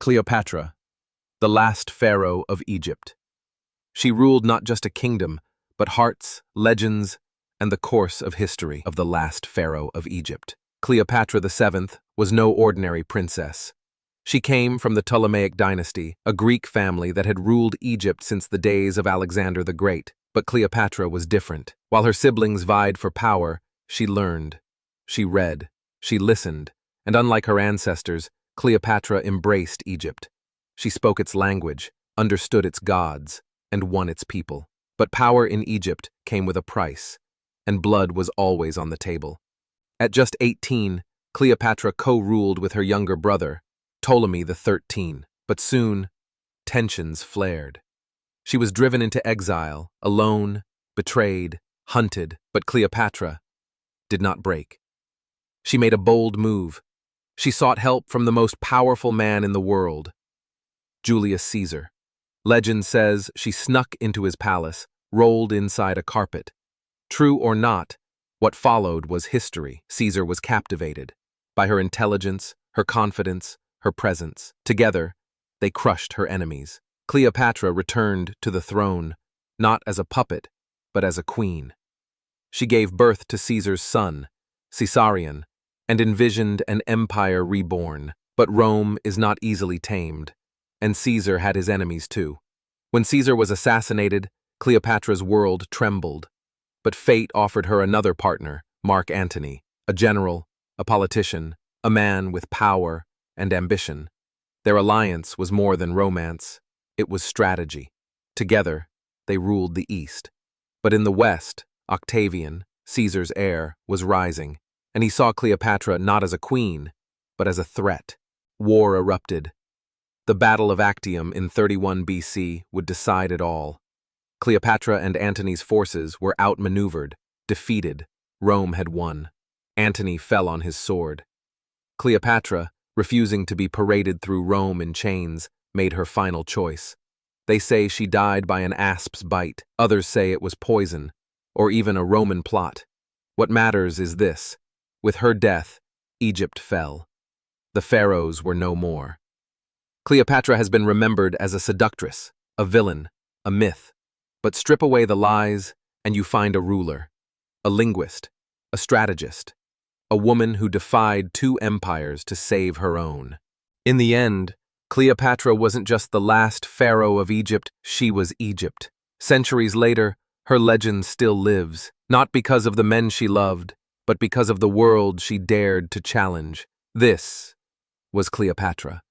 Cleopatra, the last pharaoh of Egypt. She ruled not just a kingdom, but hearts, legends, and the course of history of the last pharaoh of Egypt. Cleopatra VII was no ordinary princess. She came from the Ptolemaic dynasty, a Greek family that had ruled Egypt since the days of Alexander the Great. But Cleopatra was different. While her siblings vied for power, she learned, she read, she listened, and unlike her ancestors, Cleopatra embraced Egypt. She spoke its language, understood its gods, and won its people. But power in Egypt came with a price, and blood was always on the table. At just 18, Cleopatra co-ruled with her younger brother, Ptolemy XIII, but soon, tensions flared. She was driven into exile, alone, betrayed, hunted, but Cleopatra did not break. She made a bold move. She sought help from the most powerful man in the world, Julius Caesar. Legend says she snuck into his palace, rolled inside a carpet. True or not, what followed was history. Caesar was captivated by her intelligence, her confidence, her presence. Together, they crushed her enemies. Cleopatra returned to the throne, not as a puppet, but as a queen. She gave birth to Caesar's son, Caesarion, and envisioned an empire reborn. But Rome is not easily tamed, and Caesar had his enemies too. When Caesar was assassinated, Cleopatra's world trembled. But fate offered her another partner, Mark Antony, a general, a politician, a man with power and ambition. Their alliance was more than romance. It was strategy. Together, they ruled the East. But in the West, Octavian, Caesar's heir, was rising, and he saw Cleopatra not as a queen, but as a threat. War erupted. The Battle of Actium in 31 BC would decide it all. Cleopatra and Antony's forces were outmaneuvered, defeated. Rome had won. Antony fell on his sword. Cleopatra, refusing to be paraded through Rome in chains, made her final choice. They say she died by an asp's bite. Others say it was poison, or even a Roman plot. What matters is this: with her death, Egypt fell. The pharaohs were no more. Cleopatra has been remembered as a seductress, a villain, a myth. But strip away the lies, and you find a ruler, a linguist, a strategist, a woman who defied two empires to save her own. In the end, Cleopatra wasn't just the last pharaoh of Egypt, she was Egypt. Centuries later, her legend still lives, not because of the men she loved, but because of the world she dared to challenge. This was Cleopatra.